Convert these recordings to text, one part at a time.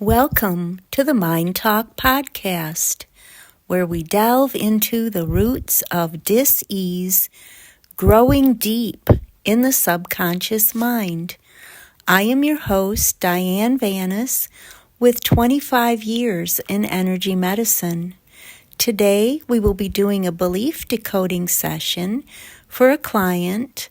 Welcome to the MindTalk Podcast, where we delve into the roots of dis-ease, growing deep in the subconscious mind. I am your host, Diane Vanas, with 25 years in energy medicine. Today, we will be doing a belief decoding session for a client,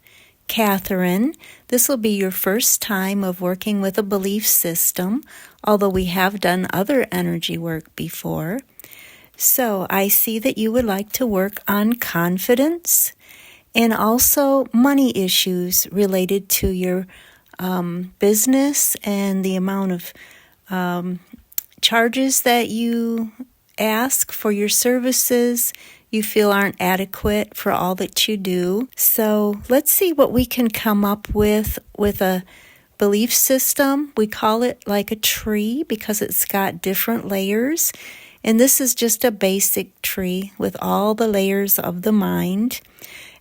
Katherine. This will be your first time of working with a belief system, although we have done other energy work before. So I see that you would like to work on confidence and also money issues related to your business and the amount of charges that you ask for your services you feel aren't adequate for all that you do. So let's see what we can come up with a belief system. We call it like a tree because it's got different layers. And this is just a basic tree with all the layers of the mind.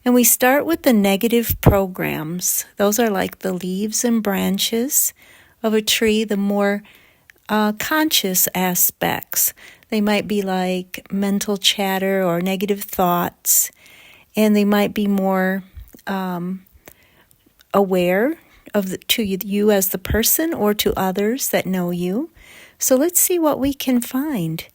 And we start with the negative programs. Those are like the leaves and branches of a tree, the more conscious aspects. They might be like mental chatter or negative thoughts, and they might be more aware to you as the person or to others that know you. So let's see what we can find.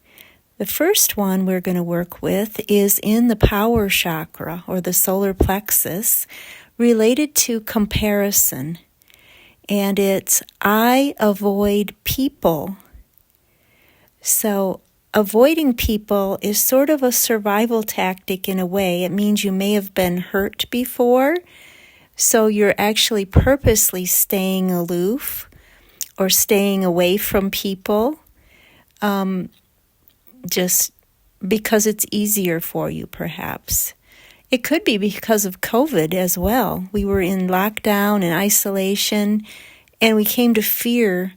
The first one we're going to work with is in the power chakra or the solar plexus, related to comparison. And it's, I avoid people. So avoiding people is sort of a survival tactic in a way. It means you may have been hurt before, so you're actually purposely staying aloof or staying away from people, just because it's easier for you, perhaps. It could be because of COVID as well. We were in lockdown and isolation, and we came to fear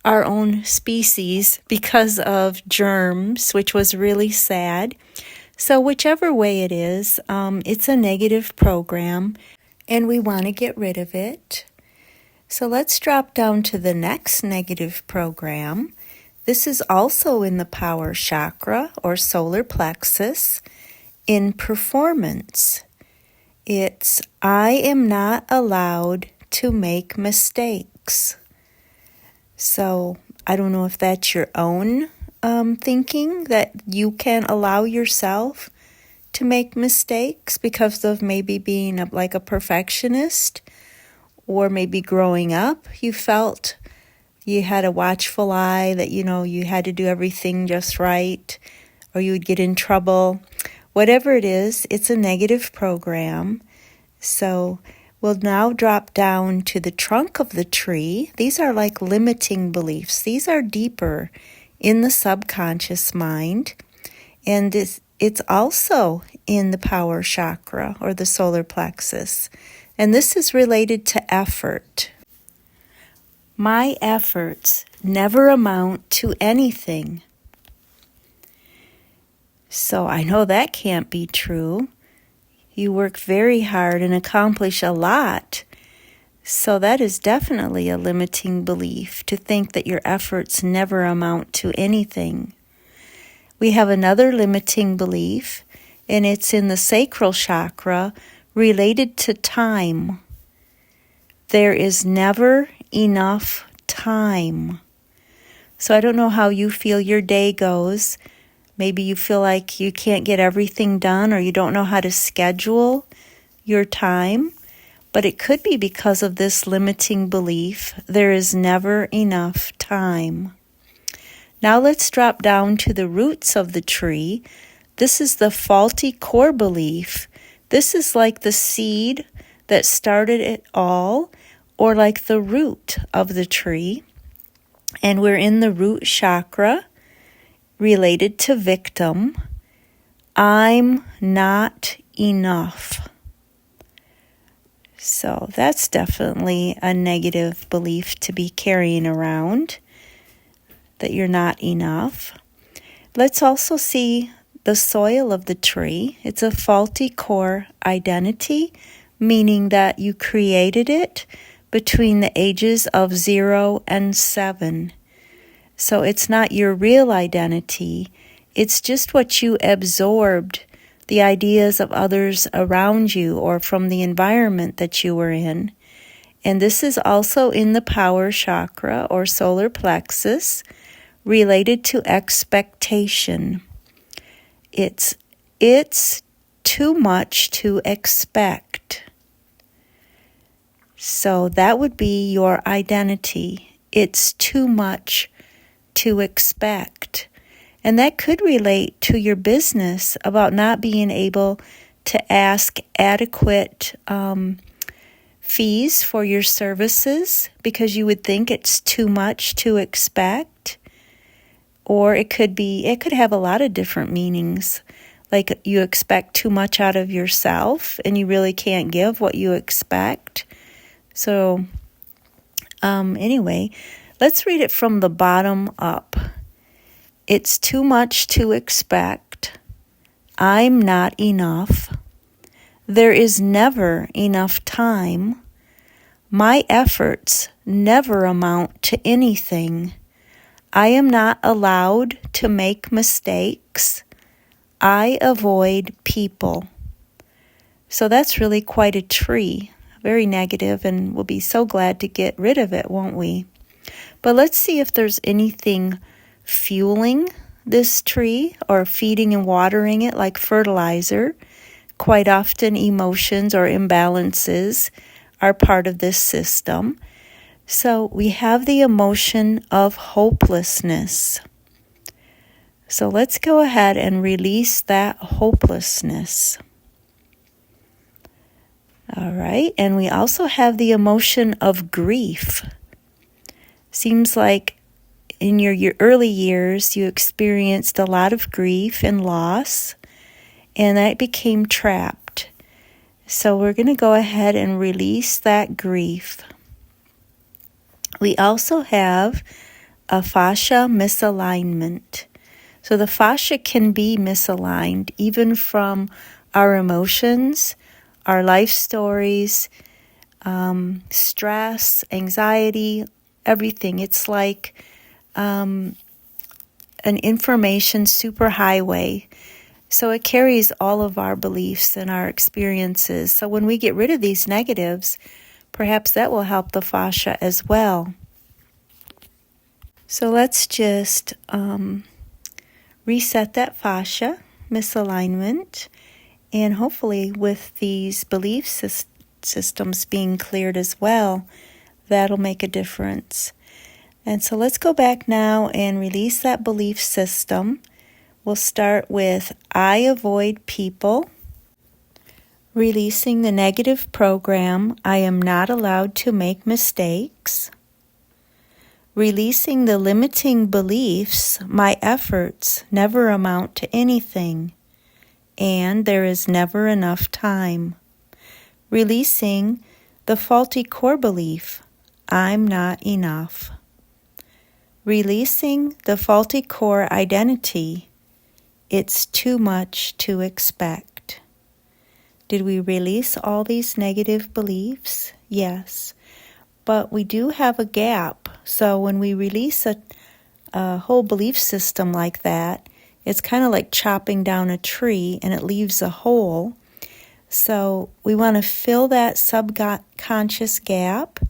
our own species because of germs, which was really sad. So whichever way it is, it's a negative program, and we want to get rid of it. So let's drop down to the next negative program. This is also in the power chakra or solar plexus, in performance. It's, I am not allowed to make mistakes. So I don't know if that's your own thinking, that you can allow yourself to make mistakes because of maybe being like a perfectionist, or maybe growing up you felt you had a watchful eye that you had to do everything just right, or you would get in trouble. Whatever it is, it's a negative program. So we'll now drop down to the trunk of the tree. These are like limiting beliefs. These are deeper in the subconscious mind. And it's also in the power chakra or the solar plexus. And this is related to effort. My efforts never amount to anything. So I know that can't be true. You work very hard and accomplish a lot. So that is definitely a limiting belief, to think that your efforts never amount to anything. We have another limiting belief, and it's in the sacral chakra, related to time. There is never enough time. So I don't know how you feel your day goes. Maybe you feel like you can't get everything done, or you don't know how to schedule your time. But it could be because of this limiting belief. There is never enough time. Now let's drop down to the roots of the tree. This is the faulty core belief. This is like the seed that started it all, or like the root of the tree. And we're in the root chakra, related to victim. I'm not enough. So that's definitely a negative belief to be carrying around, that you're not enough. Let's also see the soil of the tree. It's a faulty core identity, meaning that you created it between the ages of 0 and 7. So it's not your real identity. It's just what you absorbed, the ideas of others around you or from the environment that you were in. And this is also in the power chakra or solar plexus, related to expectation. It's too much to expect. So that would be your identity. It's too much to expect. And that could relate to your business about not being able to ask adequate fees for your services because you would think it's too much to expect. Or it could have a lot of different meanings. Like you expect too much out of yourself and you really can't give what you expect. So anyway, let's read it from the bottom up. It's too much to expect. I'm not enough. There is never enough time. My efforts never amount to anything. I am not allowed to make mistakes. I avoid people. So that's really quite a tree. Very negative, and we'll be so glad to get rid of it, won't we? But let's see if there's anything fueling this tree or feeding and watering it like fertilizer. Quite often emotions or imbalances are part of this system. So we have the emotion of hopelessness. So let's go ahead and release that hopelessness. All right, and we also have the emotion of grief. Seems like in your early years you experienced a lot of grief and loss, and that became trapped. So we're going to go ahead and release that grief. We also have a fascia misalignment. So the fascia can be misaligned even from our emotions, our life stories, stress, anxiety, everything. It's like an information superhighway. So it carries all of our beliefs and our experiences. So when we get rid of these negatives, perhaps that will help the fascia as well. So let's just reset that fascia misalignment. And hopefully with these belief systems being cleared as well, that'll make a difference. And so let's go back now and release that belief system. We'll start with I avoid people. Releasing the negative program, I am not allowed to make mistakes. Releasing the limiting beliefs, my efforts never amount to anything. And there is never enough time. Releasing the faulty core belief, I'm not enough. Releasing the faulty core identity, it's too much to expect. Did we release all these negative beliefs? Yes. But we do have a gap. So when we release a whole belief system like that, it's kind of like chopping down a tree and it leaves a hole. So we want to fill that subconscious gap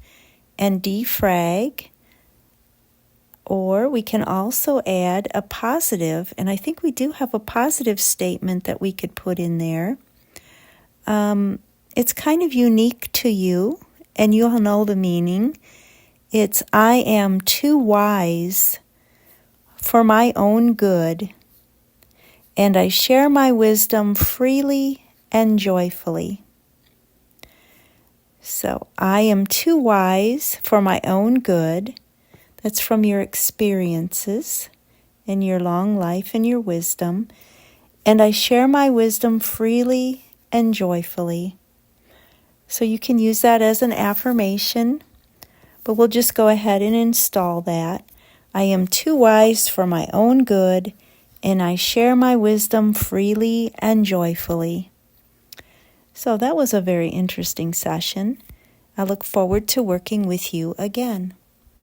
and defrag. Or we can also add a positive, and I think we do have a positive statement that we could put in there. It's kind of unique to you, and you'll know the meaning. It's I am too wise for my own good, and I share my wisdom freely and joyfully. So I am too wise for my own good. That's from your experiences and your long life and your wisdom. And I share my wisdom freely and joyfully. So you can use that as an affirmation, but we'll just go ahead and install that. I am too wise for my own good, and I share my wisdom freely and joyfully. So that was a very interesting session. I look forward to working with you again.